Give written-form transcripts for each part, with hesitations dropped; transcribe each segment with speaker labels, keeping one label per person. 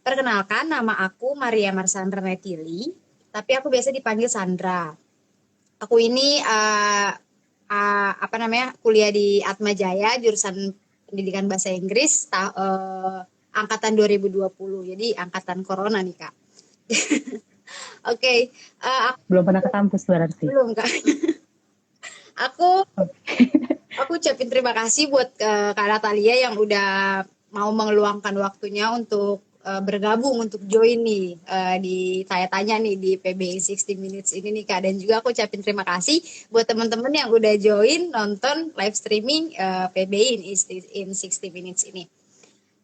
Speaker 1: Perkenalkan, nama aku Maria Marsandra Netili, tapi aku biasa dipanggil Sandra. Aku ini apa namanya kuliah di Atma Jaya, jurusan Pendidikan Bahasa Inggris, angkatan 2020. Jadi angkatan Corona nih Kak. Oke, aku
Speaker 2: Belum pernah ke kampus berarti.
Speaker 1: belum Kak. Aku aku ucapin terima kasih buat Kak Natalia yang udah mau meluangkan waktunya untuk bergabung untuk join nih di tanya-tanya nih di PB 60 Minutes ini nih Kak, dan juga aku ucapin terima kasih buat teman-teman yang udah join nonton live streaming PB in 60 Minutes ini.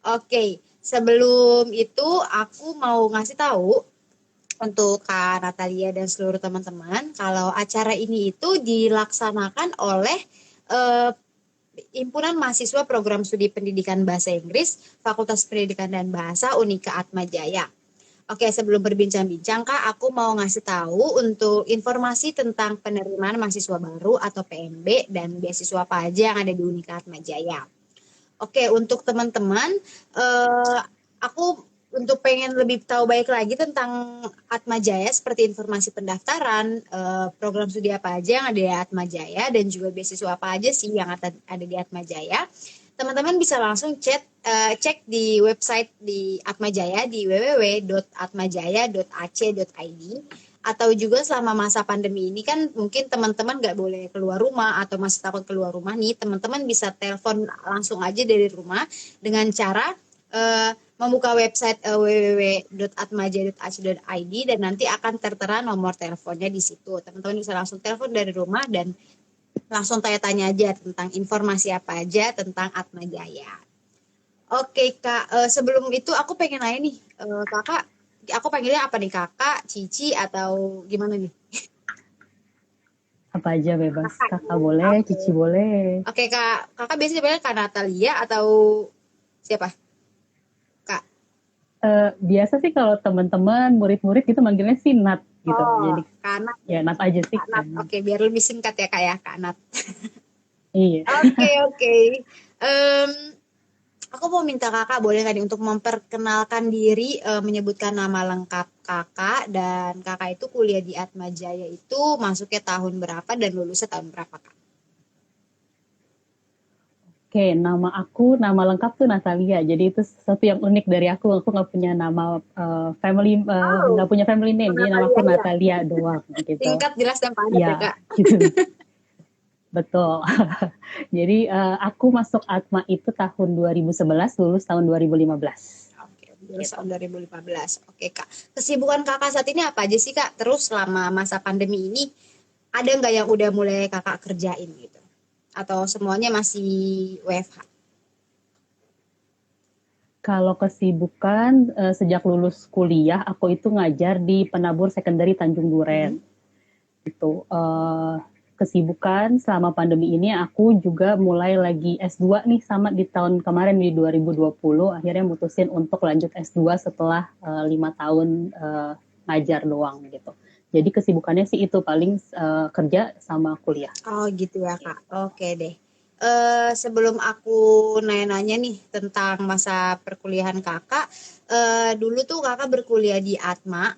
Speaker 1: Oke, sebelum itu aku mau ngasih tahu untuk Kak Natalia dan seluruh teman-teman kalau acara ini itu dilaksanakan oleh eh, Himpunan Mahasiswa Program Studi Pendidikan Bahasa Inggris, Fakultas Pendidikan dan Bahasa Unika Atma Jaya. Oke, sebelum berbincang-bincang, Kak, aku mau ngasih tahu untuk informasi tentang penerimaan mahasiswa baru atau PMB dan beasiswa apa aja yang ada di Unika Atma Jaya. Oke, untuk teman-teman, aku untuk pengen lebih tahu baik lagi tentang Atma Jaya seperti informasi pendaftaran, program studi apa aja yang ada di Atma Jaya dan juga beasiswa apa aja sih yang ada di Atma Jaya. Teman-teman bisa langsung cek di website di Atma Jaya di www.atmajaya.ac.id, atau juga selama masa pandemi ini kan mungkin teman-teman nggak boleh keluar rumah atau masih takut keluar rumah nih, teman-teman bisa telepon langsung aja dari rumah dengan cara membuka website www.atmajaya.ac.id dan nanti akan tertera nomor teleponnya di situ. Teman-teman bisa langsung telepon dari rumah dan langsung tanya-tanya aja tentang informasi apa aja tentang Atma Jaya. Oke Kak, sebelum itu aku pengen nanya nih, Kakak, aku panggilnya apa nih, Kakak, Cici, atau gimana nih?
Speaker 2: Apa aja bebas.
Speaker 1: Kakak.
Speaker 2: Kakak boleh,
Speaker 1: Oke.
Speaker 2: Cici boleh.
Speaker 1: Oke Kak, Kakak biasanya dipanggil Kak Natalia atau siapa? Kak.
Speaker 2: Biasa sih kalau teman-teman, murid-murid gitu manggilnya sih Nat gitu.
Speaker 1: Oh,
Speaker 2: Jadi
Speaker 1: Kak Nat ya.
Speaker 2: ya Nat aja sih
Speaker 1: Kak Nat.
Speaker 2: kan.
Speaker 1: Oke, biar lebih singkat ya Kak ya, Kak Nat.
Speaker 2: Iya.
Speaker 1: Oke, oke. Em, aku mau minta Kakak boleh nggak nih untuk memperkenalkan diri, menyebutkan nama lengkap Kakak, dan Kakak itu kuliah di Atma Jaya itu masuknya tahun berapa dan lulusnya tahun berapa Kak?
Speaker 2: Oke, nama lengkap tuh Natalia. Jadi itu sesuatu yang unik dari aku. Aku nggak punya nama nggak
Speaker 1: Oh,
Speaker 2: punya family name. Jadi nama
Speaker 1: Natalia
Speaker 2: aku
Speaker 1: ya.
Speaker 2: Natalia doang gitu.
Speaker 1: Singkat, jelas, dan padat ya
Speaker 2: Ya,
Speaker 1: Kak.
Speaker 2: gitu. Betul. Jadi aku masuk Atma itu tahun 2011, lulus tahun 2015.
Speaker 1: Oke, lulus
Speaker 2: Gitu.
Speaker 1: tahun 2015. Oke Kak. Kesibukan Kakak saat ini apa aja sih Kak? Terus selama masa pandemi ini ada nggak yang udah mulai Kakak kerjain gitu? Atau semuanya masih WFH?
Speaker 2: Kalau kesibukan sejak lulus kuliah, aku itu ngajar di Penabur Sekunderi Tanjung Duren.
Speaker 1: Mhm.
Speaker 2: Itu kesibukan selama pandemi ini aku juga mulai lagi S2 nih sama di tahun kemarin di 2020 akhirnya mutusin untuk lanjut S2 setelah 5 tahun ngajar doang gitu. Jadi kesibukannya sih itu paling kerja sama kuliah.
Speaker 1: Oh gitu ya Kak. Oke deh. Sebelum aku nanya-nanya nih tentang masa perkuliahan Kakak, dulu tuh Kakak berkuliah di Atma.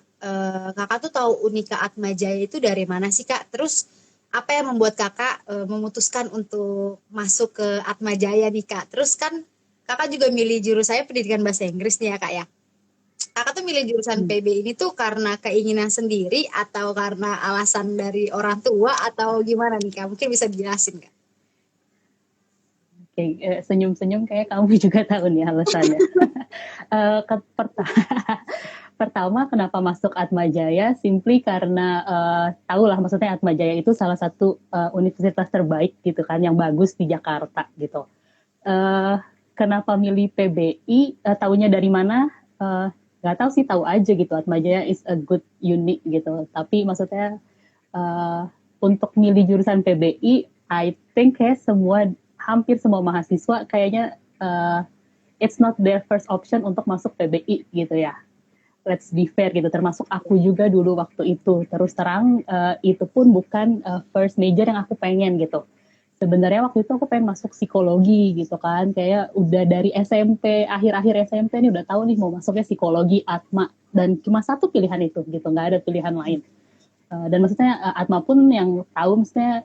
Speaker 1: Kakak tuh tahu Unika Atma Jaya itu dari mana sih Kak? Terus apa yang membuat Kakak memutuskan untuk masuk ke Atma Jaya nih Kak? Terus kan Kakak juga milih jurusannya pendidikan bahasa Inggris nih ya Kak ya. Kakak tuh milih jurusan
Speaker 2: Hmm.
Speaker 1: PB ini tuh karena keinginan sendiri atau karena alasan dari orang tua atau gimana nih Kak? Mungkin bisa dijelasin Kak?
Speaker 2: Oke, senyum-senyum kayak kamu juga tahu nih alasannya. uh, ke, Pertama kenapa masuk Atma Jaya simply karena tahulah maksudnya Atma Jaya itu salah satu universitas terbaik gitu kan yang bagus di Jakarta gitu. Uh, Kenapa milih PBI? Tahunya dari mana? Nggak tahu sih, tahu aja gitu. Atma Jaya is a good unique gitu. Tapi maksudnya uh, untuk milih jurusan PBI, I think kayak hampir semua mahasiswa kayaknya it's not their first option untuk masuk PBI gitu ya. Let's be fair gitu, termasuk aku juga dulu waktu itu. Terus terang itu pun bukan first major yang aku pengen gitu. sebenarnya waktu itu aku pengen masuk psikologi gitu kan, kayak udah dari SMP, akhir-akhir SMP nih udah tahu nih mau masuknya psikologi Atma, dan cuma satu pilihan itu gitu, nggak ada pilihan lain. Dan maksudnya Atma pun yang tahu, maksudnya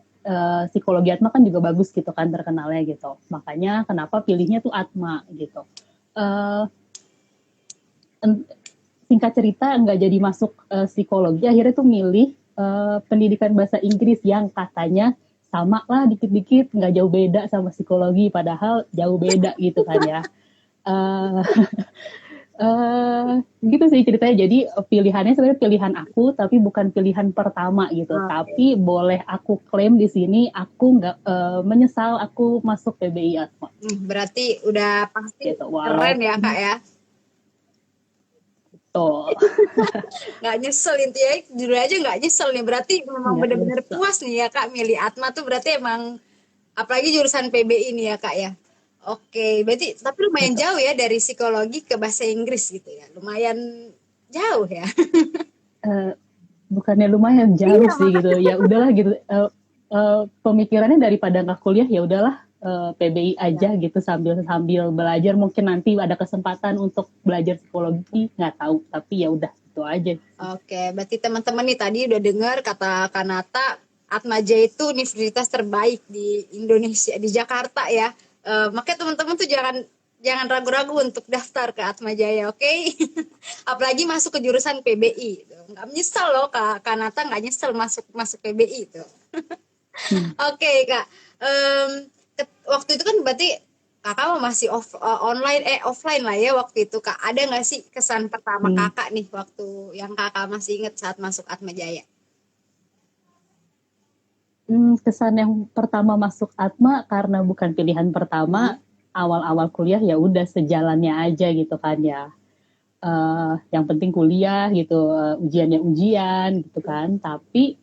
Speaker 2: psikologi Atma kan juga bagus gitu kan terkenalnya gitu, makanya kenapa pilihnya tuh Atma gitu. Uh, Singkat cerita nggak jadi masuk psikologi, akhirnya tuh milih pendidikan bahasa Inggris yang katanya sama lah dikit-dikit, nggak jauh beda sama psikologi, padahal jauh beda gitu kan ya. uh, Gitu sih ceritanya. Jadi pilihannya sebenarnya pilihan aku, tapi bukan pilihan pertama gitu.
Speaker 1: Oke.
Speaker 2: Tapi boleh aku klaim di sini, aku nggak menyesal aku masuk PBI Atma.
Speaker 1: Berarti udah pasti
Speaker 2: Gitu.
Speaker 1: keren ya Kak
Speaker 2: Walaupun
Speaker 1: ya.
Speaker 2: tuh
Speaker 1: Nggak nyesel intinya, jujur aja nggak nyesel nih. Berarti memang
Speaker 2: nggak
Speaker 1: bener-bener
Speaker 2: nyesal.
Speaker 1: puas nih ya Kak milih Atma tuh, berarti emang apalagi jurusan PBI nih ya Kak ya. Oke, berarti tapi lumayan
Speaker 2: Betul.
Speaker 1: jauh ya dari psikologi ke bahasa Inggris gitu ya. Lumayan jauh ya.
Speaker 2: Uh, Bukannya lumayan jauh
Speaker 1: Iya
Speaker 2: sih
Speaker 1: makanya.
Speaker 2: gitu, ya udahlah gitu. Pemikirannya daripada nggak kuliah ya udahlah, PBI
Speaker 1: Ya.
Speaker 2: aja gitu, sambil sambil belajar, mungkin nanti ada kesempatan untuk belajar psikologi, nggak tahu, tapi ya udah itu aja.
Speaker 1: Oke, berarti teman-teman nih tadi udah dengar kata Kanata, Atmaja itu universitas terbaik di Indonesia, di Jakarta ya. Makanya teman-teman tuh jangan jangan ragu-ragu untuk daftar ke Atmajaya, oke? Apalagi masuk ke jurusan PBI. Nggak menyesal loh, Kak Kanata nggak nyesel masuk masuk PBI itu.
Speaker 2: Hmm.
Speaker 1: Oke, Kak. Em, Waktu itu kan berarti kakak masih online offline lah ya waktu itu Kak. Ada nggak sih kesan pertama
Speaker 2: Hmm.
Speaker 1: kakak nih waktu yang kakak masih ingat saat masuk Atma Jaya?
Speaker 2: Kesan yang pertama masuk Atma karena bukan pilihan
Speaker 1: Hmm.
Speaker 2: pertama, awal-awal kuliah ya udah sejalannya aja gitu kan ya. Yang penting kuliah gitu, ujiannya ujian gitu kan. Tapi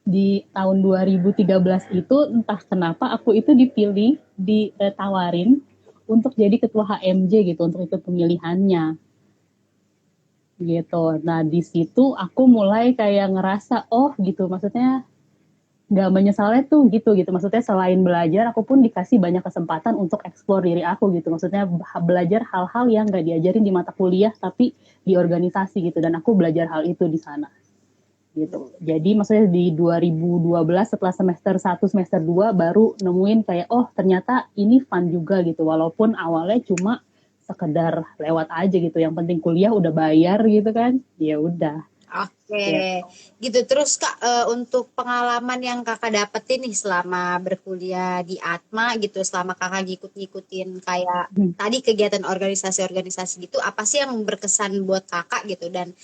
Speaker 2: di tahun 2013 itu entah kenapa aku itu dipilih, ditawarin untuk jadi ketua HMJ gitu, untuk ikut pemilihannya gitu. Nah di situ aku mulai kayak ngerasa oh gitu, maksudnya nggak menyesalnya tuh gitu gitu, maksudnya selain belajar aku pun dikasih banyak kesempatan untuk eksplor diri aku gitu, maksudnya belajar hal-hal yang nggak diajarin di mata kuliah tapi di organisasi gitu, dan aku belajar hal itu di sana gitu. Jadi maksudnya di 2012 setelah semester 1 semester 2 baru nemuin kayak oh ternyata ini fun juga gitu, walaupun awalnya cuma sekedar lewat aja gitu, yang penting kuliah udah bayar gitu kan, ya udah
Speaker 1: Oke,
Speaker 2: gitu.
Speaker 1: gitu terus Kak, untuk pengalaman yang kakak dapetin nih selama berkuliah di Atma gitu, selama kakak ngikut-ngikutin kayak tadi kegiatan organisasi-organisasi gitu, apa sih yang berkesan buat kakak gitu? Dan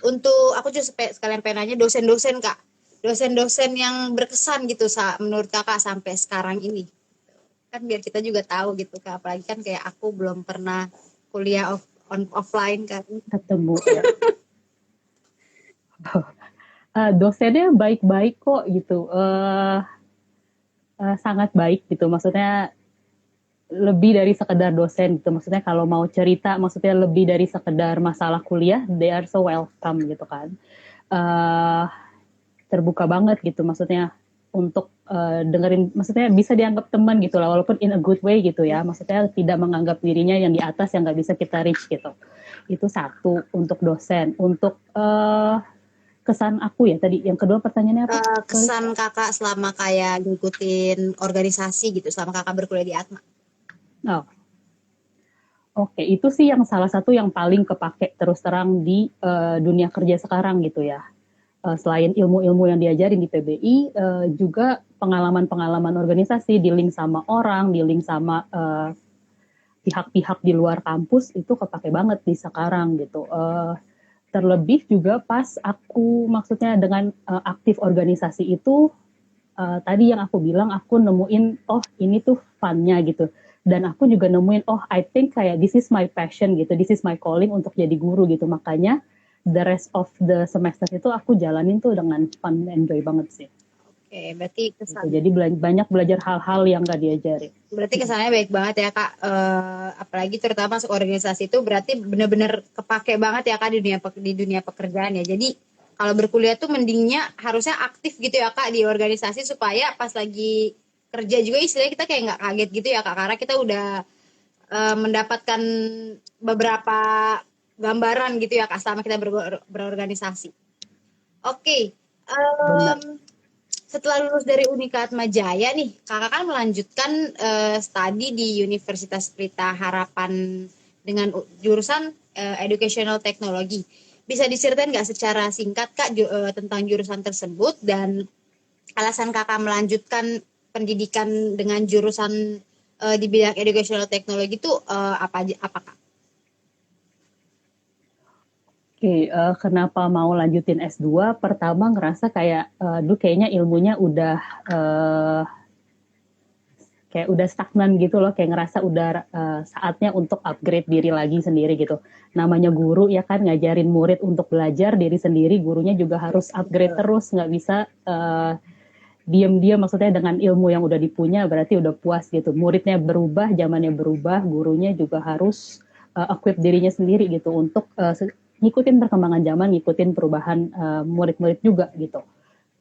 Speaker 1: untuk aku juga sekalian pengen nanya dosen-dosen Kak, dosen-dosen yang berkesan gitu menurut kakak sampai sekarang ini, kan biar kita juga tahu gitu Kak, apalagi kan kayak aku belum pernah kuliah offline kan.
Speaker 2: Ketemu ya. Dosennya baik-baik kok gitu, sangat baik gitu, maksudnya lebih dari sekedar dosen gitu, maksudnya kalau mau cerita, maksudnya lebih dari sekedar masalah kuliah, they are so welcome gitu kan. uh, Terbuka banget gitu, maksudnya untuk dengerin, maksudnya bisa dianggap teman gitu lah, walaupun in a good way gitu ya, maksudnya tidak menganggap dirinya yang di atas yang nggak bisa kita reach gitu. Itu satu untuk dosen. Untuk kesan aku ya tadi, yang kedua pertanyaannya apa, sorry.
Speaker 1: Kesan kakak selama kayak ngikutin organisasi gitu selama kakak berkuliah di Atma?
Speaker 2: Oh, oke, itu sih yang salah satu yang paling kepake terus terang di dunia kerja sekarang gitu ya. Selain ilmu-ilmu yang diajarin di PBI, juga pengalaman-pengalaman organisasi, di-link sama orang, di-link sama pihak-pihak di luar kampus, itu kepake banget di sekarang gitu. Terlebih juga pas aku, maksudnya dengan aktif organisasi itu, tadi yang aku bilang, aku nemuin oh ini tuh fun-nya gitu, dan aku juga nemuin oh I think kayak this is my passion gitu, this is my calling untuk jadi guru gitu, makanya the rest of the semester itu aku jalanin tuh dengan fun, enjoy banget sih
Speaker 1: Oke, berarti
Speaker 2: gitu.
Speaker 1: kesan
Speaker 2: Jadi banyak belajar hal-hal yang gak diajarin.
Speaker 1: berarti kesannya baik banget ya Kak. Apalagi terutama masuk organisasi itu berarti benar-benar kepake banget ya Kak di dunia pekerjaan ya. Jadi kalau berkuliah tuh mendingnya harusnya aktif gitu ya Kak di organisasi supaya pas lagi kerja juga istilahnya kita kayak nggak kaget gitu ya Kak, karena kita udah mendapatkan beberapa gambaran gitu ya Kak selama kita berorganisasi. Oke,
Speaker 2: Benar.
Speaker 1: setelah lulus dari Unika Atmajaya nih, Kakak kan melanjutkan studi di Universitas Pelita Harapan dengan jurusan Educational Technology. Bisa diceritain nggak secara singkat Kak tentang jurusan tersebut dan alasan Kakak melanjutkan pendidikan dengan jurusan di bidang Educational Technology itu apa Kak?
Speaker 2: Oke, kenapa mau lanjutin S2? Pertama ngerasa kayak, duh kayaknya ilmunya udah kayak udah stagnan gitu loh, kayak ngerasa udah saatnya untuk upgrade diri lagi sendiri gitu. Namanya guru ya kan ngajarin murid untuk belajar diri sendiri, gurunya juga harus upgrade terus, nggak bisa diam-diam maksudnya dengan ilmu yang udah dipunya berarti udah puas gitu. Muridnya berubah, zamannya berubah, gurunya juga harus equip dirinya sendiri gitu untuk ngikutin perkembangan zaman, ngikutin perubahan murid-murid juga gitu.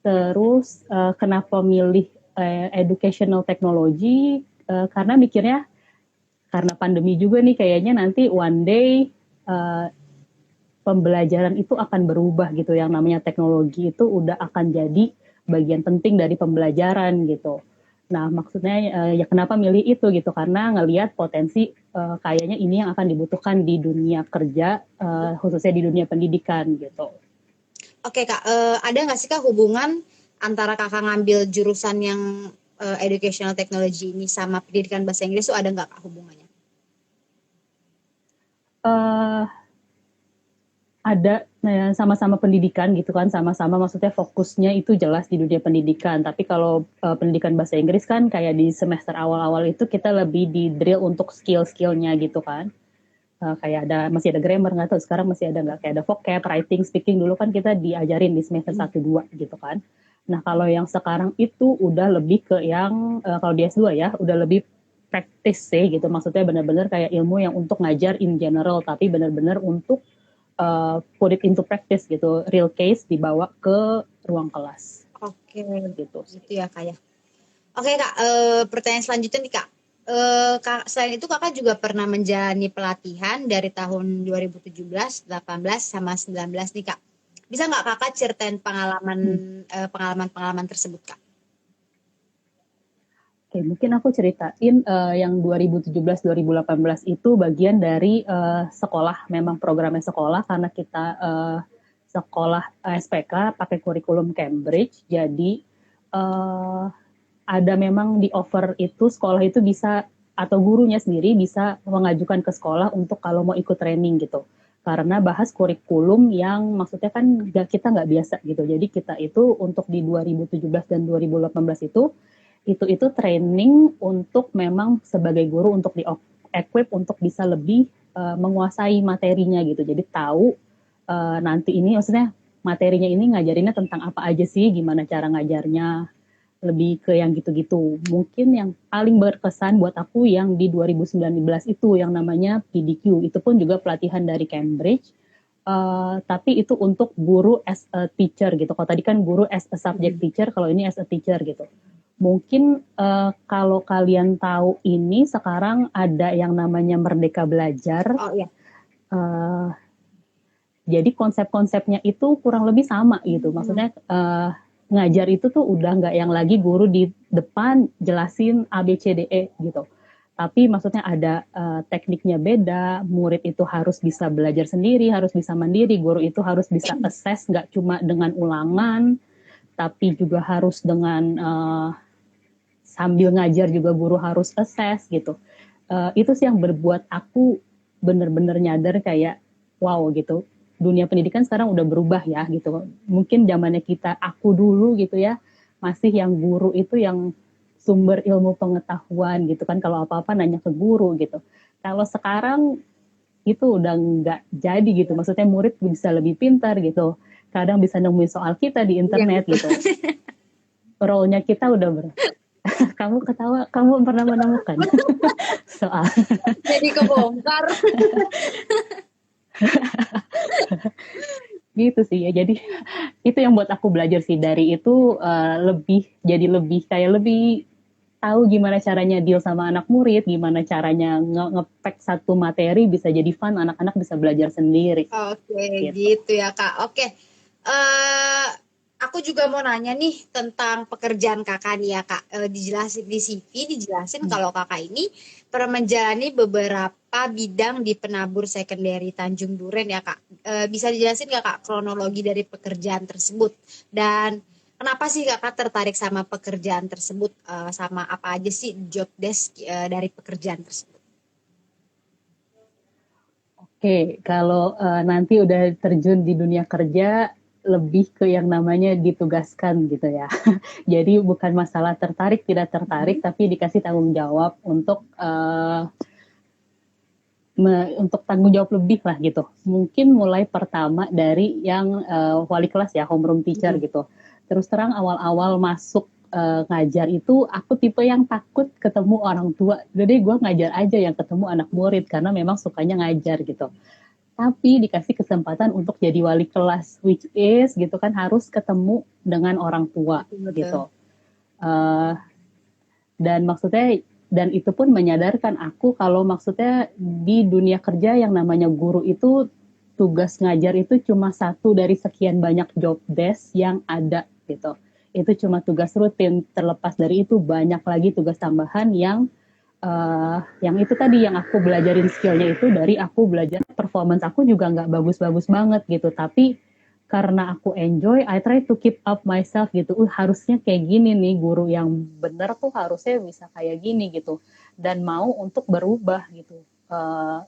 Speaker 2: Terus kenapa milih educational technology? Karena mikirnya karena pandemi juga nih kayaknya nanti one day pembelajaran itu akan berubah gitu. Yang namanya teknologi itu udah akan jadi bagian penting dari pembelajaran gitu. Nah, maksudnya ya kenapa milih itu gitu? Karena ngelihat potensi kayaknya ini yang akan dibutuhkan di dunia kerja, khususnya di dunia pendidikan gitu.
Speaker 1: Oke Kak, ada nggak sih Kak hubungan antara Kakak ngambil jurusan yang Educational Technology ini sama pendidikan bahasa Inggris itu ada nggak Kak hubungannya?
Speaker 2: Uh, ada sama-sama pendidikan gitu kan, sama-sama maksudnya fokusnya itu jelas di dunia pendidikan. Tapi kalau pendidikan bahasa Inggris kan kayak di semester awal-awal itu kita lebih di drill untuk skill-skillnya gitu kan. Kayak masih ada grammar nggak tahu sekarang masih ada nggak, kayak ada vocab, writing, speaking dulu kan kita diajarin di semester 1-2 gitu kan. Nah kalau yang sekarang itu udah lebih ke yang kalau di S2 ya udah lebih praktis sih gitu, maksudnya benar-benar kayak ilmu yang untuk ngajar in general tapi benar-benar untuk put it into practice gitu, real case dibawa ke ruang kelas.
Speaker 1: Oke,
Speaker 2: Gitu sih.
Speaker 1: gitu ya Kak ya. Oke Kak, pertanyaan selanjutnya nih Kak. Kak, selain itu Kakak juga pernah menjalani pelatihan dari tahun 2017, 18 sama 19 nih Kak. Bisa nggak Kakak ceritain pengalaman-pengalaman tersebut Kak?
Speaker 2: Oke, mungkin aku ceritain yang 2017-2018 itu bagian dari sekolah, memang programnya sekolah karena kita sekolah SPK pakai kurikulum Cambridge, jadi ada memang di offer itu sekolah itu bisa atau gurunya sendiri bisa mengajukan ke sekolah untuk kalau mau ikut training gitu. Karena bahas kurikulum yang maksudnya kan kita nggak biasa gitu. Jadi kita itu untuk di 2017 dan 2018 itu training untuk memang sebagai guru untuk di equip untuk bisa lebih menguasai materinya gitu. Jadi tahu nanti ini maksudnya materinya ini ngajarinnya tentang apa aja sih, gimana cara ngajarnya, lebih ke yang gitu-gitu. Mungkin yang paling berkesan buat aku yang di 2019 itu yang namanya PDQ. Itu pun juga pelatihan dari Cambridge. Tapi itu untuk guru as a teacher gitu. Kalau tadi kan guru as a subject teacher, kalau ini as a teacher gitu. Mungkin kalau kalian tahu ini sekarang ada yang namanya Merdeka Belajar.
Speaker 1: Oh iya.
Speaker 2: Jadi konsep-konsepnya itu kurang lebih sama gitu. Maksudnya ngajar itu tuh udah nggak yang lagi guru di depan jelasin A, B, C, D, E gitu. Tapi maksudnya ada tekniknya beda, murid itu harus bisa belajar sendiri, harus bisa mandiri, guru itu harus bisa assess nggak cuma dengan ulangan, tapi juga harus dengan sambil ngajar juga guru harus assess gitu. Itu sih yang berbuat aku bener-bener nyadar kayak wow gitu. Dunia pendidikan sekarang udah berubah ya gitu. Mungkin zamannya aku dulu gitu ya, masih yang guru itu yang sumber ilmu pengetahuan gitu kan. Kalau apa-apa nanya ke guru gitu. Kalau sekarang itu udah nggak jadi gitu. Maksudnya murid bisa lebih pintar gitu. Kadang bisa nemuin soal kita di internet gitu. Role-nya kita udah kamu ketawa, kamu pernah menemukan soal
Speaker 1: Jadi kebongkar.
Speaker 2: gitu sih ya. Jadi itu yang buat aku belajar sih dari itu lebih kayak lebih tahu gimana caranya deal sama anak murid, gimana caranya nge-pack satu materi bisa jadi fun, anak-anak bisa belajar sendiri.
Speaker 1: Oke,
Speaker 2: Gitu.
Speaker 1: gitu ya Kak. Oke, aku juga mau nanya nih tentang pekerjaan Kakak nih ya Kak. Dijelasin di CV, dijelasin kalau Kakak ini pernah menjalani beberapa bidang di penabur sekunderi Tanjung Duren ya Kak. Bisa dijelasin nggak Kak kronologi dari pekerjaan tersebut? Dan kenapa sih Kakak tertarik sama pekerjaan tersebut? Sama apa aja sih job desk dari pekerjaan tersebut?
Speaker 2: Oke, kalau nanti udah terjun di dunia kerja, lebih ke yang namanya ditugaskan gitu ya. Jadi bukan masalah tertarik tidak tertarik, tapi dikasih tanggung jawab untuk tanggung jawab lebih lah gitu. Mungkin mulai pertama dari yang wali kelas ya, homeroom teacher gitu. Terus terang awal-awal masuk ngajar itu aku tipe yang takut ketemu orang tua. Jadi gue ngajar aja yang ketemu anak murid karena memang sukanya ngajar gitu. Tapi dikasih kesempatan untuk jadi wali kelas, which is gitu kan harus ketemu dengan orang tua
Speaker 1: Betul-betul.
Speaker 2: gitu. Uh, dan maksudnya dan itu pun menyadarkan aku kalau maksudnya di dunia kerja yang namanya guru itu tugas ngajar itu cuma satu dari sekian banyak job desk yang ada gitu. Itu cuma tugas rutin. Terlepas dari itu banyak lagi tugas tambahan yang itu tadi yang aku belajarin skillnya itu dari aku belajar performance aku juga nggak bagus-bagus banget gitu. Tapi karena aku enjoy, I try to keep up myself gitu. Harusnya kayak gini nih, guru yang bener tuh harusnya bisa kayak gini gitu. Dan mau untuk berubah gitu,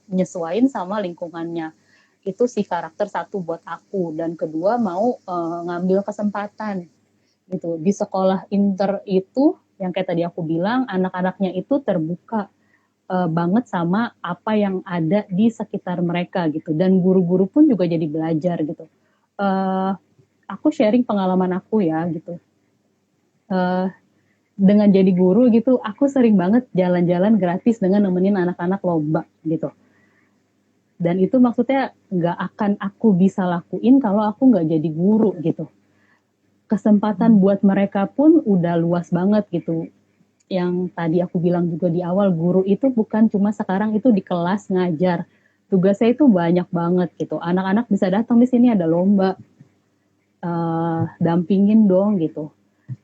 Speaker 2: nyesuain sama lingkungannya. Itu sih karakter satu buat aku. Dan kedua mau ngambil kesempatan gitu. Di sekolah inter itu, yang kayak tadi aku bilang, anak-anaknya itu terbuka banget sama apa yang ada di sekitar mereka gitu. Dan guru-guru pun juga jadi belajar gitu. Uh, aku sharing pengalaman aku ya gitu. Uh, dengan jadi guru gitu, aku sering banget jalan-jalan gratis dengan nemenin anak-anak lomba gitu. Dan itu maksudnya nggak akan aku bisa lakuin kalau aku nggak jadi guru gitu. Kesempatan buat mereka pun udah luas banget gitu. Yang tadi aku bilang juga di awal, guru itu bukan cuma sekarang itu di kelas ngajar. Tugasnya itu banyak banget gitu. Anak-anak bisa datang di sini ada lomba, dampingin dong gitu.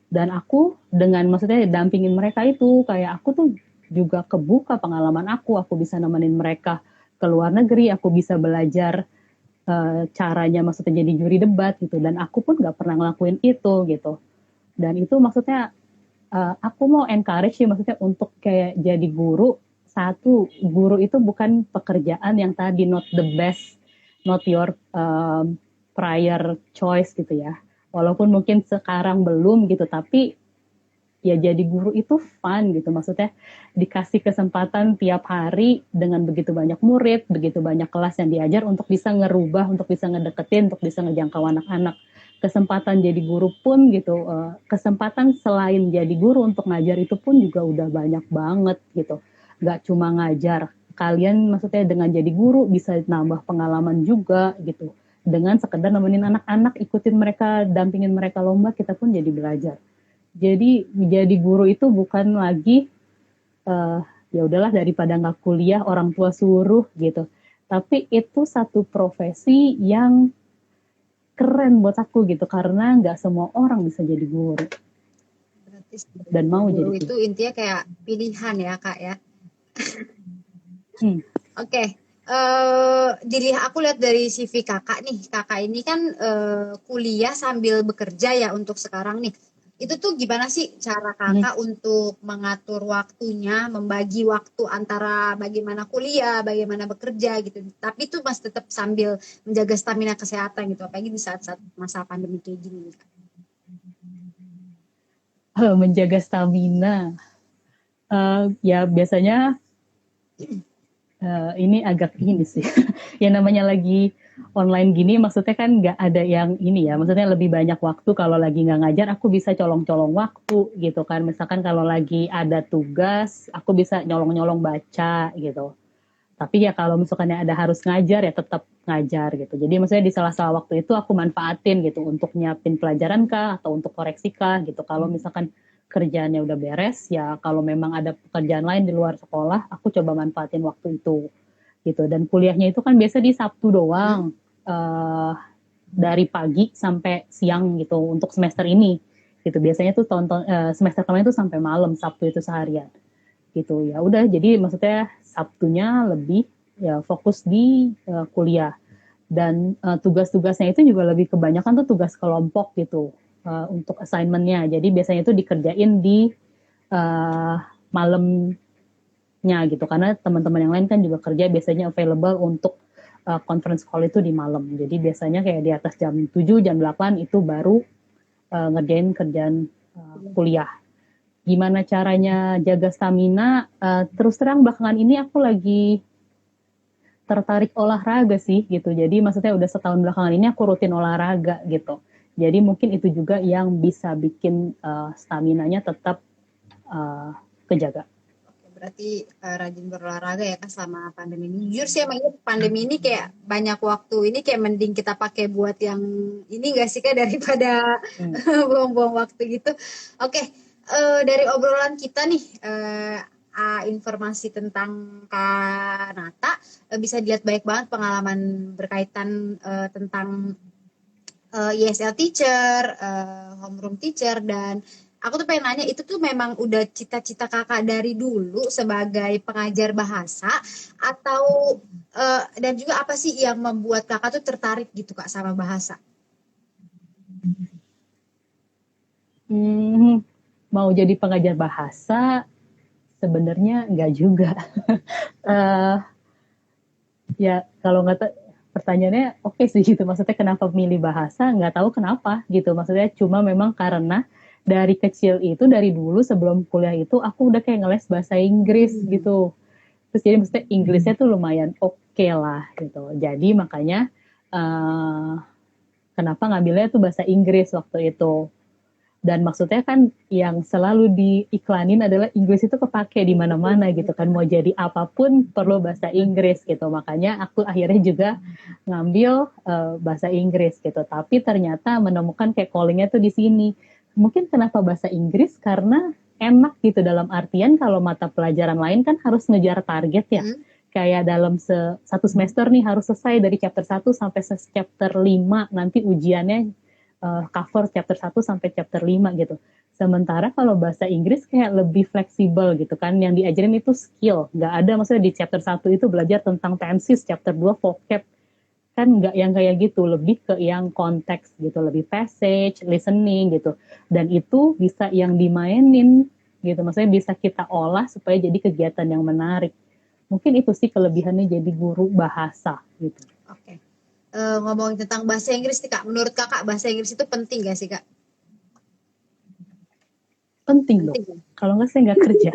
Speaker 2: Dan aku dengan maksudnya dampingin mereka itu kayak aku tuh juga kebuka pengalaman aku bisa nemenin mereka ke luar negeri, aku bisa belajar caranya maksudnya jadi juri debat gitu. Dan aku pun nggak pernah ngelakuin itu gitu. Dan itu maksudnya aku mau encourage sih maksudnya untuk kayak jadi guru. Satu, guru itu bukan pekerjaan yang tadi not the best, not your prior choice gitu ya. Walaupun mungkin sekarang belum gitu, tapi ya jadi guru itu fun gitu. Maksudnya dikasih kesempatan tiap hari dengan begitu banyak murid, begitu banyak kelas yang diajar untuk bisa ngerubah, untuk bisa ngedeketin, untuk bisa ngejangkau anak-anak. Kesempatan jadi guru pun gitu, kesempatan selain jadi guru untuk ngajar itu pun juga udah banyak banget gitu. Gak cuma ngajar, kalian maksudnya dengan jadi guru bisa nambah pengalaman juga gitu. Dengan sekedar nemenin anak-anak, ikutin mereka, dampingin mereka lomba, kita pun jadi belajar. Jadi menjadi guru itu bukan lagi ya udahlah daripada nggak kuliah orang tua suruh gitu. Tapi itu satu profesi yang keren buat aku gitu karena nggak semua orang bisa jadi guru
Speaker 1: Berarti
Speaker 2: dan mau
Speaker 1: guru
Speaker 2: jadi
Speaker 1: itu
Speaker 2: guru.
Speaker 1: intinya kayak pilihan ya Kak ya.
Speaker 2: Hmm.
Speaker 1: Oke, jadi aku lihat dari CV kakak nih, kakak ini kan kuliah sambil bekerja ya untuk sekarang nih. Itu tuh gimana sih cara
Speaker 2: Hmm.
Speaker 1: kakak untuk mengatur waktunya, membagi waktu antara bagaimana kuliah, bagaimana bekerja gitu. Tapi tuh masih tetap sambil menjaga stamina kesehatan gitu, apalagi di saat-saat masa pandemi kayak gini.
Speaker 2: Menjaga stamina. Ya biasanya ini agak ini sih. Yang namanya lagi online gini maksudnya kan nggak ada yang ini ya. Maksudnya lebih banyak waktu kalau lagi nggak ngajar aku bisa colong-colong waktu gitu kan. Misalkan kalau lagi ada tugas aku bisa nyolong-nyolong baca gitu. Tapi ya kalau misalkan ada harus ngajar ya tetap ngajar gitu. Jadi maksudnya di salah-salah waktu itu aku manfaatin gitu untuk nyiapin pelajaran kah atau untuk koreksi kah gitu. Kalau misalkan kerjaannya udah beres, ya kalau memang ada pekerjaan lain di luar sekolah, aku coba manfaatin waktu itu gitu. Dan kuliahnya itu kan biasa di Sabtu doang, dari pagi sampai siang gitu untuk semester ini gitu. Biasanya tuh semester kemarin tuh sampai malam, Sabtu itu seharian gitu. Ya udah, jadi maksudnya Sabtunya lebih ya fokus di kuliah. Dan tugas-tugasnya itu juga lebih kebanyakan tuh tugas kelompok gitu, untuk assignment-nya. Jadi biasanya itu dikerjain di malamnya gitu, karena teman-teman yang lain kan juga kerja biasanya available untuk conference call itu di malam. Jadi biasanya kayak di atas jam 7, jam 8 itu baru ngerjain kerjaan kuliah. Gimana caranya jaga stamina? Terus terang belakangan ini aku lagi tertarik olahraga sih gitu. Jadi maksudnya udah setahun belakangan ini aku rutin olahraga gitu. Jadi mungkin itu juga yang bisa bikin stamina-nya tetap kejaga.
Speaker 1: Oke, berarti rajin berolahraga ya Kak selama pandemi ini. Jujur sih emang ini pandemi ini kayak banyak waktu ini kayak mending kita pakai buat yang ini gak sih Kak daripada buang-buang waktu gitu. Oke, dari obrolan kita nih informasi tentang Kak Nata bisa dilihat baik banget pengalaman berkaitan tentang ESL teacher, homeroom teacher, dan aku tuh pengen nanya itu tuh memang udah cita-cita kakak dari dulu sebagai pengajar bahasa atau dan juga apa sih yang membuat kakak tuh tertarik gitu kak sama bahasa?
Speaker 2: Mau jadi pengajar bahasa sebenarnya enggak juga. Ya kalau nggak pertanyaannya oke sih gitu, maksudnya kenapa milih bahasa, nggak tahu kenapa gitu, maksudnya cuma memang karena dari kecil itu, dari dulu sebelum kuliah itu aku udah kayak ngeles bahasa Inggris gitu, terus jadi maksudnya Inggrisnya tuh lumayan oke lah gitu, jadi makanya kenapa ngambilnya tuh bahasa Inggris waktu itu. Dan maksudnya kan yang selalu diiklanin adalah Inggris itu kepake di mana-mana gitu kan, mau jadi apapun perlu bahasa Inggris gitu, makanya aku akhirnya juga ngambil bahasa Inggris gitu. Tapi ternyata menemukan kayak callingnya tuh di sini. Mungkin kenapa bahasa Inggris, karena enak gitu, dalam artian kalau mata pelajaran lain kan harus ngejar target ya, kayak dalam satu semester nih harus selesai dari chapter 1 sampai chapter 5, nanti ujiannya cover chapter 1 sampai chapter 5 gitu. Sementara kalau bahasa Inggris kayak lebih fleksibel gitu kan, yang diajarin itu skill, nggak ada maksudnya di chapter 1 itu belajar tentang tenses, chapter 2 vocab, kan nggak yang kayak gitu, lebih ke yang konteks gitu, lebih passage, listening gitu, dan itu bisa yang dimainin gitu, maksudnya bisa kita olah supaya jadi kegiatan yang menarik. Mungkin itu sih kelebihannya jadi guru bahasa gitu.
Speaker 1: Oke. Ngomongin tentang bahasa Inggris nih kak, menurut kakak bahasa Inggris itu penting gak sih kak?
Speaker 2: Penting dong. Kalau nggak saya nggak kerja.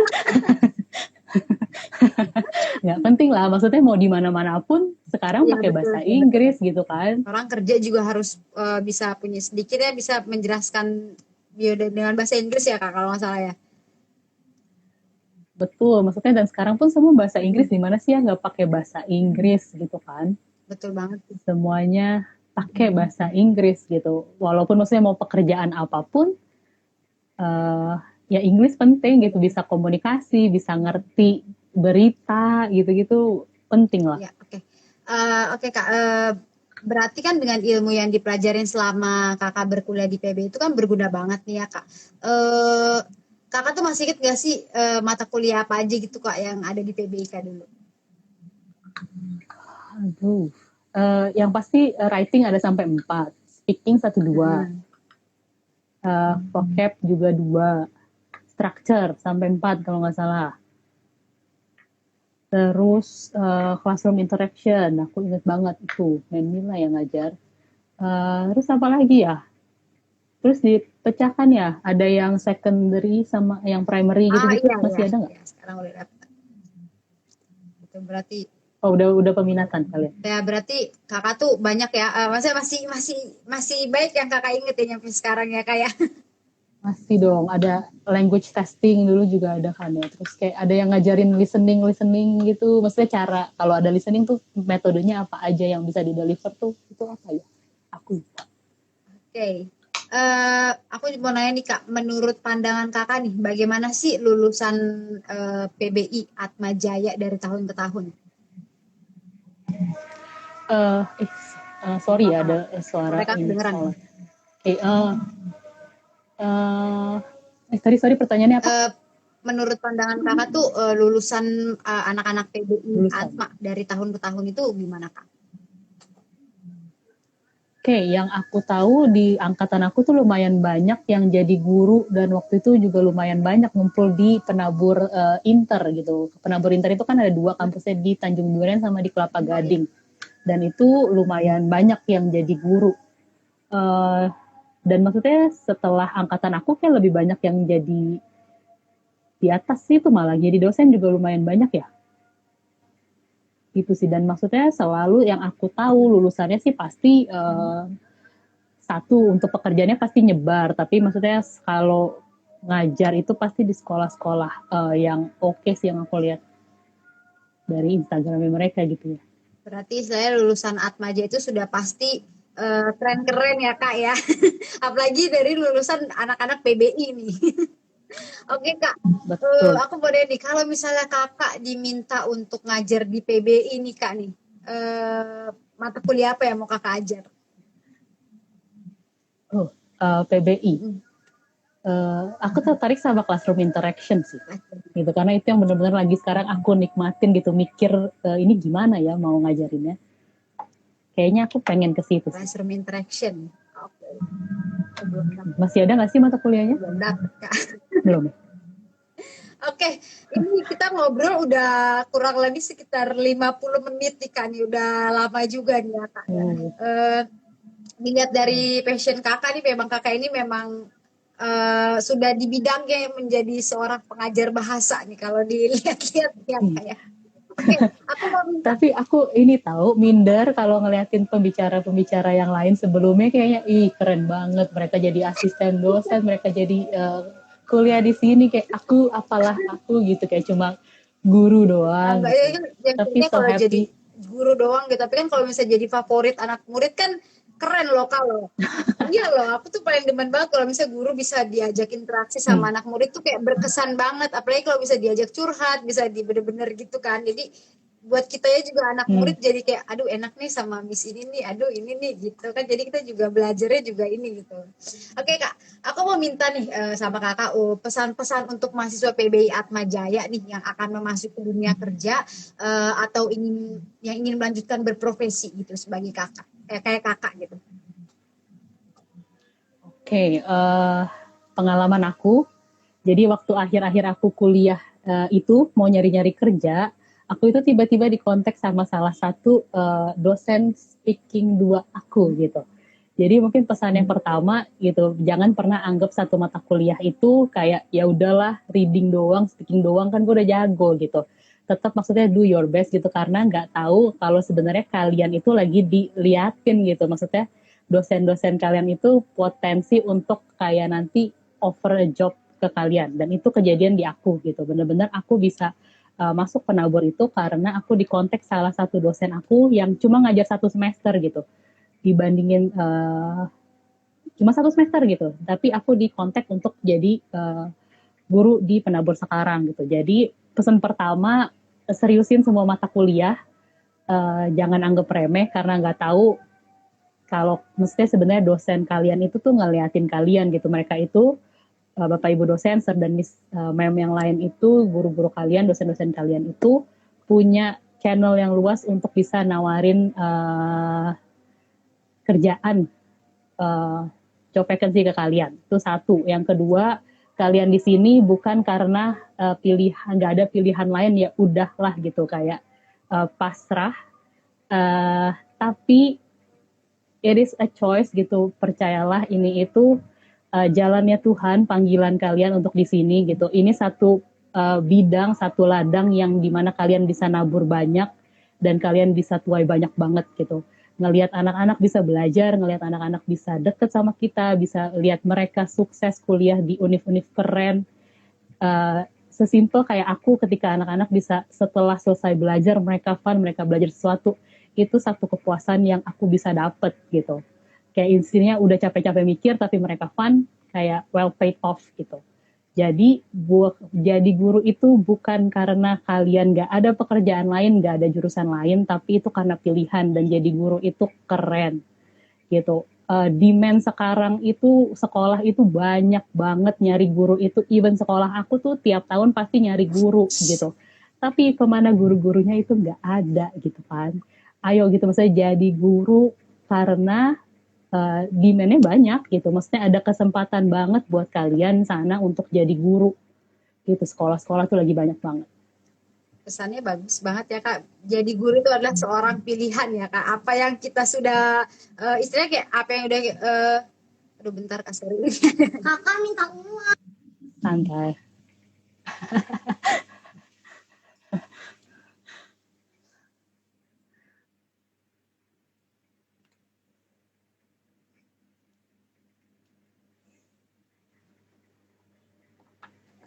Speaker 2: Nggak penting lah, maksudnya mau di mana-mana pun sekarang
Speaker 1: Ya,
Speaker 2: pakai
Speaker 1: betul,
Speaker 2: bahasa
Speaker 1: betul.
Speaker 2: Inggris gitu kan.
Speaker 1: Orang kerja juga harus bisa punya sedikit ya, bisa menjelaskan dengan bahasa Inggris ya kak kalau nggak salah ya.
Speaker 2: Betul, maksudnya dan sekarang pun semua bahasa Inggris, di mana sih ya nggak pakai bahasa Inggris gitu kan.
Speaker 1: Betul banget.
Speaker 2: Semuanya pakai bahasa Inggris gitu. Walaupun maksudnya mau pekerjaan apapun, ya Inggris penting gitu, bisa komunikasi, bisa ngerti berita gitu-gitu, penting lah.
Speaker 1: Ya, oke. Oke kak, berarti kan dengan ilmu yang dipelajarin selama kakak berkuliah di PB itu kan berguna banget nih ya kak. Kakak tuh masih inget gak sih mata kuliah apa aja gitu kak yang ada di PBIK dulu?
Speaker 2: Aduh, yang pasti writing ada sampai 4, speaking 1-2, vocab juga 2, structure sampai 4 kalau nggak salah. Terus classroom interaction, aku inget banget itu, Mila yang ngajar. Terus apa lagi ya? Terus dipecahkan ya, ada yang secondary sama yang primary gitu-gitu,
Speaker 1: Iya,
Speaker 2: masih
Speaker 1: iya,
Speaker 2: ada nggak?
Speaker 1: iya. Sekarang udah dapat. Itu berarti
Speaker 2: Oh, udah peminatan kalian.
Speaker 1: ya berarti kakak tuh banyak ya, maksudnya masih baik yang kakak inget ya sampai sekarang ya kak ya.
Speaker 2: Masih dong, ada language testing dulu juga ada kan ya. Terus kayak ada yang ngajarin listening gitu. Maksudnya cara kalau ada listening tuh metodenya apa aja yang bisa di deliver tuh, itu apa ya? Aku lupa.
Speaker 1: Oke. Aku mau nanya nih Kak, menurut pandangan Kakak nih, bagaimana sih lulusan PBI Atma Jaya dari tahun ke tahun?
Speaker 2: Eh, Sorry ya,
Speaker 1: Apa-apa.
Speaker 2: ada suara
Speaker 1: Mereka
Speaker 2: ini
Speaker 1: kedengeran.
Speaker 2: soalnya. Oke, eh, sorry pertanyaannya apa?
Speaker 1: Eh, Menurut pandangan Kakak tuh lulusan anak-anak PBI
Speaker 2: Lulusan.
Speaker 1: Atma dari tahun ke tahun itu gimana Kak?
Speaker 2: Oke, yang aku tahu di angkatan aku tuh lumayan banyak yang jadi guru dan waktu itu juga lumayan banyak ngumpul di penabur Inter gitu. Penabur Inter itu kan ada dua kampusnya di Tanjung Duren sama di Kelapa
Speaker 1: Oh iya.
Speaker 2: Gading. Dan itu lumayan banyak yang jadi guru. Eh, dan maksudnya setelah angkatan aku kayak lebih banyak yang jadi di atas sih itu malah jadi dosen juga lumayan banyak ya gitu sih. Dan maksudnya selalu yang aku tahu lulusannya sih pasti satu untuk pekerjaannya pasti nyebar, tapi maksudnya kalau ngajar itu pasti di sekolah-sekolah yang oke sih yang aku lihat dari Instagramnya mereka gitu ya.
Speaker 1: Berarti saya lulusan Atmaja itu sudah pasti keren-keren ya Kak ya. Apalagi dari lulusan anak-anak PBI nih. Oke Kak,
Speaker 2: Betul.
Speaker 1: aku boleh nih kalau misalnya Kakak diminta untuk ngajar di PBI nih Kak nih, eh, mata kuliah apa yang mau Kakak ajar?
Speaker 2: Oh, PBI.
Speaker 1: Mm-mm.
Speaker 2: Aku tertarik sama classroom interaction sih gitu karena itu yang benar-benar lagi sekarang aku nikmatin gitu mikir ini gimana ya mau ngajarinnya kayaknya aku pengen ke situ sih.
Speaker 1: Classroom interaction. Oke, aku belum dapat.
Speaker 2: Masih ada nggak sih mata kuliahnya?
Speaker 1: Belum dapat Kak.
Speaker 2: Belum ya?
Speaker 1: Oke, ini kita ngobrol udah kurang lebih sekitar 50 menit nih Kak nih, udah lama juga nih ya Kak ya.
Speaker 2: Oh,
Speaker 1: Eh, Dilihat dari passion Kakak nih, memang Kakak ini memang sudah di bidangnya menjadi seorang pengajar bahasa nih kalau dilihat-lihat ya Kak ya. Oke, aku mau minta.
Speaker 2: tapi aku ini tahu minder kalau ngeliatin pembicara-pembicara yang lain sebelumnya kayaknya ih keren banget mereka jadi asisten dosen mereka jadi kuliah di sini kayak aku apalah aku gitu kayak cuma guru doang
Speaker 1: Enggak ya,
Speaker 2: gitu
Speaker 1: kan yang
Speaker 2: tapi
Speaker 1: kayaknya
Speaker 2: so
Speaker 1: kalau jadi
Speaker 2: happy.
Speaker 1: guru doang gitu, tapi kan kalau misalnya jadi favorit anak murid kan keren loh kalau. Iya loh, aku tuh paling demen banget kalau misalnya guru bisa diajak interaksi sama
Speaker 2: Hmm.
Speaker 1: anak murid tuh kayak berkesan banget. Apalagi kalau bisa diajak curhat, bisa di bener-bener gitu kan. Jadi buat kita ya juga anak
Speaker 2: Hmm.
Speaker 1: murid jadi kayak, aduh enak nih sama Miss ini nih, aduh ini nih gitu kan. Jadi kita juga belajarnya juga ini gitu. Oke Kak, aku mau minta nih sama Kakak pesan-pesan untuk mahasiswa PBI Atma Jaya nih yang akan memasuki dunia kerja atau ingin melanjutkan berprofesi gitu sebagai kakak, kayak Kakak gitu.
Speaker 2: Oke, pengalaman aku. Jadi waktu akhir-akhir aku kuliah itu mau nyari-nyari kerja, aku itu tiba-tiba dikontak sama salah satu dosen speaking dua aku gitu. Jadi mungkin pesan yang pertama gitu, jangan pernah anggap satu mata kuliah itu kayak ya udahlah reading doang, speaking doang kan gue udah jago gitu. Tetap maksudnya do your best gitu karena nggak tahu kalau sebenarnya kalian itu lagi diliatin gitu. Maksudnya dosen-dosen kalian itu potensi untuk kayak nanti offer a job ke kalian dan itu kejadian di aku gitu. Bener-bener aku bisa masuk penabur itu karena aku dikontak salah satu dosen aku yang cuma ngajar satu semester gitu dibandingin cuma satu semester gitu tapi aku dikontak untuk jadi guru di penabur sekarang gitu jadi pesan pertama seriusin semua mata kuliah jangan anggap remeh karena nggak tahu kalau mestinya sebenarnya dosen kalian itu tuh ngeliatin kalian gitu mereka itu bapak ibu dosen dan miss mem yang lain itu guru-guru kalian dosen-dosen kalian itu punya channel yang luas untuk bisa nawarin kerjaan job vacancy ke kalian. Itu satu. Yang kedua, kalian di sini bukan karena pilihan nggak ada pilihan lain ya udahlah gitu kayak pasrah. Tapi it is a choice gitu. Percayalah ini itu jalannya Tuhan, panggilan kalian untuk di sini gitu. Ini satu bidang, satu ladang yang dimana kalian bisa nabur banyak dan kalian bisa tuai banyak banget gitu. Ngelihat anak-anak bisa belajar, ngelihat anak-anak bisa deket sama kita, bisa lihat mereka sukses kuliah di univ-univ keren. Sesimpel kayak aku ketika anak-anak bisa setelah selesai belajar mereka fun, mereka belajar sesuatu, itu satu kepuasan yang aku bisa dapet gitu. kayak intinya udah capek-capek mikir tapi mereka fun, kayak well paid off gitu. Jadi jadi guru itu bukan karena kalian gak ada pekerjaan lain, gak ada jurusan lain, tapi itu karena pilihan, dan jadi guru itu keren gitu. Demand sekarang itu sekolah itu banyak banget nyari guru itu, even sekolah aku tuh tiap tahun pasti nyari guru gitu. Tapi kemana guru-gurunya itu nggak ada gitu kan. Ayo gitu, maksudnya jadi guru karena demand-nya banyak gitu. Maksudnya ada kesempatan banget buat kalian sana untuk jadi guru gitu. Sekolah-sekolah tuh lagi banyak banget.
Speaker 1: Pesannya bagus banget ya Kak. Jadi guru itu adalah seorang pilihan ya Kak. Apa yang kita sudah istilahnya kayak apa yang udah aduh bentar Kak sorry. Kakak minta uang.
Speaker 2: Santai.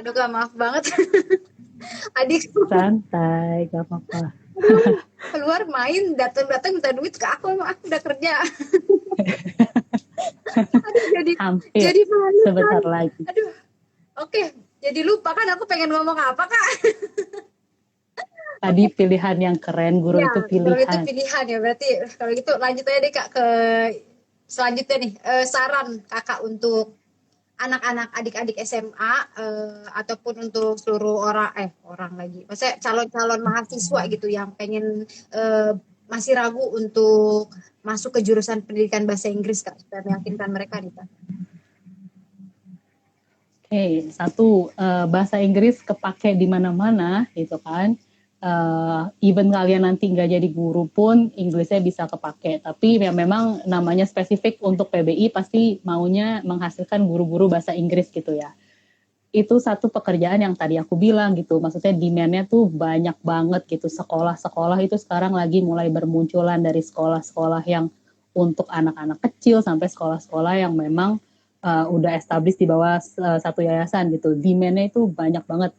Speaker 1: Aduh Kak maaf banget. Adikku
Speaker 2: Santai, gak apa-apa.
Speaker 1: keluar main datang-datang minta duit ke aku, emang aku udah kerja. Aduh
Speaker 2: Hampir
Speaker 1: jadi malu kan.
Speaker 2: sebentar lagi.
Speaker 1: Aduh. Oke, jadi lupa kan aku pengen ngomong apa Kak?
Speaker 2: Tadi pilihan yang keren, guru
Speaker 1: Ya,
Speaker 2: itu
Speaker 1: kalau itu
Speaker 2: pilihan.
Speaker 1: pilihan ya berarti kalau gitu lanjut aja deh Kak ke selanjutnya nih saran Kakak untuk anak-anak adik-adik SMA ataupun untuk seluruh orang lagi, maksudnya calon-calon mahasiswa gitu yang pengen masih ragu untuk masuk ke jurusan pendidikan bahasa Inggris Kak supaya meyakinkan mereka nih Kak.
Speaker 2: Oke, satu, bahasa Inggris kepake di mana-mana gitu kan. Even kalian nanti nggak jadi guru pun Inggrisnya bisa kepake. Tapi ya memang namanya spesifik untuk PBI pasti maunya menghasilkan guru-guru bahasa Inggris gitu ya. Itu satu pekerjaan yang tadi aku bilang gitu. Maksudnya demand-nya tuh banyak banget gitu. Sekolah-sekolah itu sekarang lagi mulai bermunculan, dari sekolah-sekolah yang untuk anak-anak kecil sampai sekolah-sekolah yang memang udah established di bawah satu yayasan gitu. Demand-nya itu banyak banget.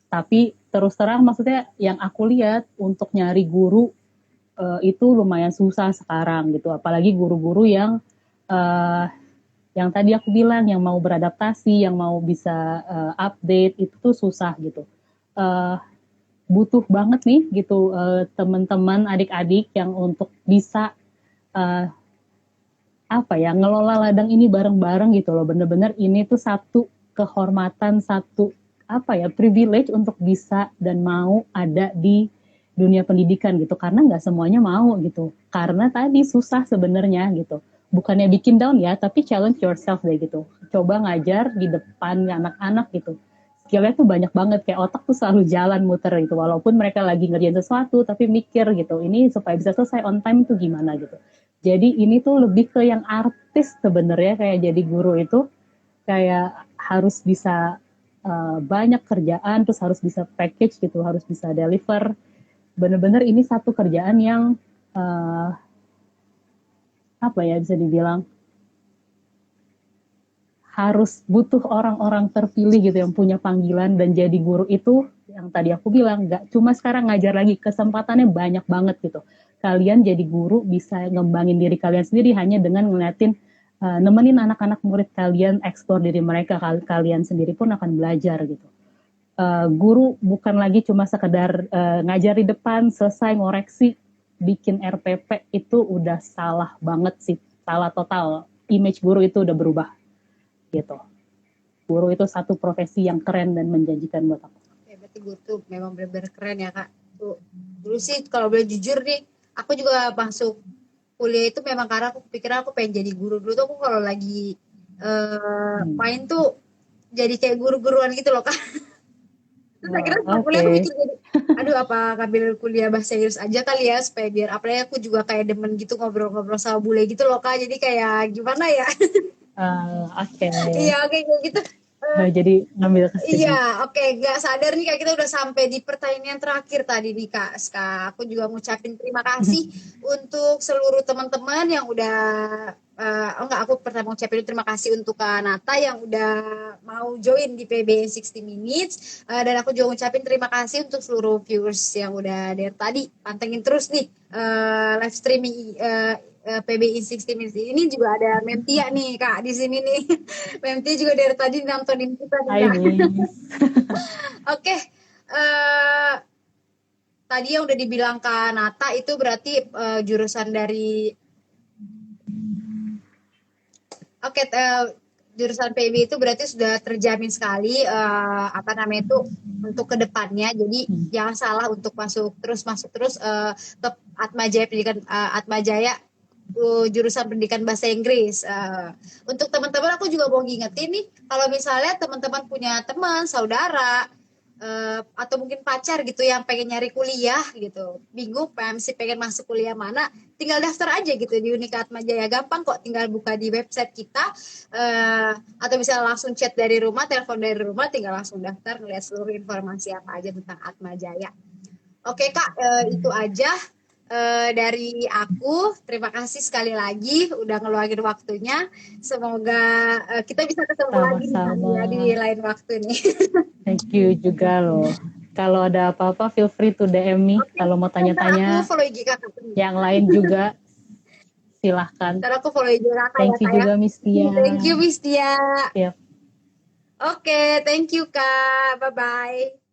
Speaker 2: Tapi terus terang maksudnya yang aku lihat untuk nyari guru itu lumayan susah sekarang gitu. Apalagi guru-guru yang tadi aku bilang, yang mau beradaptasi, yang mau bisa update, itu tuh susah gitu. Uh, Butuh banget nih gitu teman-teman adik-adik yang untuk bisa uh, apa ya, ngelola ladang ini bareng-bareng gitu loh. Bener-bener ini tuh satu kehormatan, satu apa ya, privilege untuk bisa dan mau ada di dunia pendidikan gitu, karena nggak semuanya mau gitu, karena tadi susah sebenarnya gitu. Bukannya bikin down ya, tapi challenge yourself deh gitu, coba ngajar di depan anak-anak gitu, skillnya tuh banyak banget, kayak otak tuh selalu jalan muter gitu, walaupun mereka lagi ngerjain sesuatu tapi mikir gitu, ini supaya bisa selesai on time itu gimana gitu. Jadi ini tuh lebih ke yang artis sebenarnya, kayak jadi guru itu kayak harus bisa banyak kerjaan, terus harus bisa package gitu, harus bisa deliver. Bener-bener ini satu kerjaan yang apa ya, bisa dibilang harus butuh orang-orang terpilih gitu yang punya panggilan. Dan jadi guru itu yang tadi aku bilang, nggak cuma sekarang ngajar lagi, kesempatannya banyak banget gitu. Kalian jadi guru bisa ngembangin diri kalian sendiri hanya dengan ngeliatin nemenin anak-anak murid kalian explore diri mereka, kalian sendiri pun akan belajar gitu. Guru bukan lagi cuma sekedar ngajar di depan, selesai ngoreksi, bikin RPP, itu udah salah banget sih, salah total. Image guru itu udah berubah gitu. Guru itu satu profesi yang keren dan menjanjikan buat aku.
Speaker 1: Ya, berarti guru tuh memang benar-benar keren ya Kak. Tuh, dulu sih kalau boleh jujur nih, aku juga masuk kuliah itu memang karena aku pikir aku pengen jadi guru. Dulu tuh aku kalau lagi main tuh jadi kayak guru-guruan gitu loh Kak. Terus akhirnya setelah kuliah aku mikir jadi, aduh apa ngambil kuliah bahasa Inggris aja kali ya supaya biar apalagi aku juga kayak demen gitu ngobrol-ngobrol sama bule gitu loh Kak. Jadi kayak gimana ya?
Speaker 2: Oke.
Speaker 1: Iya oke kayak gitu.
Speaker 2: Jadi ngambil ke
Speaker 1: Iya,
Speaker 2: sini.
Speaker 1: oke. Nggak sadar nih Kak, kita udah sampai di pertanyaan terakhir tadi nih Kak. Aku juga ngucapin terima kasih untuk seluruh teman-teman yang udah, enggak, aku pertama ngucapin terima kasih untuk Kak Nata yang udah mau join di PB 60 Minutes. Dan aku juga ngucapin terima kasih untuk seluruh viewers yang udah dari tadi pantengin terus nih live streaming PBI 60 Minutes ini juga ada Memtia nih Kak di sini nih. Memtia juga dari tadi nontonin kita nih
Speaker 2: Hai
Speaker 1: Kak.
Speaker 2: Miss.
Speaker 1: Oke, eh, tadi yang udah dibilang Kak Nata itu berarti jurusan dari Oke, jurusan PIB itu berarti sudah terjamin sekali apa namanya itu untuk kedepannya. Jadi jangan salah untuk masuk terus ke Atmajaya Pendidikan Atmajaya jurusan pendidikan bahasa Inggris. Untuk teman-teman aku juga mau ngingetin nih, kalau misalnya teman-teman punya teman, saudara, atau mungkin pacar gitu yang pengen nyari kuliah gitu, bingung mesti pengen masuk kuliah mana, tinggal daftar aja gitu di Unika Atmajaya, gampang kok, tinggal buka di website kita, atau bisa langsung chat dari rumah, telepon dari rumah, tinggal langsung daftar, ngeliat seluruh informasi apa aja tentang Atmajaya. Oke Kak, itu aja dari aku. Terima kasih sekali lagi udah ngeluangin waktunya. Semoga kita bisa ketemu lagi nih Kak,
Speaker 2: Sama-sama.
Speaker 1: ya, di lain waktu nih.
Speaker 2: Thank you juga loh. Kalau ada apa-apa feel free to DM me.
Speaker 1: Oke,
Speaker 2: Kalau mau
Speaker 1: ntar aku
Speaker 2: tanya-tanya
Speaker 1: follow IG Kakak.
Speaker 2: yang lain juga silahkan.
Speaker 1: Ntar aku follow IG Kakak ya
Speaker 2: Thank you
Speaker 1: Kak ya.
Speaker 2: juga Miss Tia.
Speaker 1: Thank you Miss Tia.
Speaker 2: Siap.
Speaker 1: Oke, thank you Kak. Bye-bye.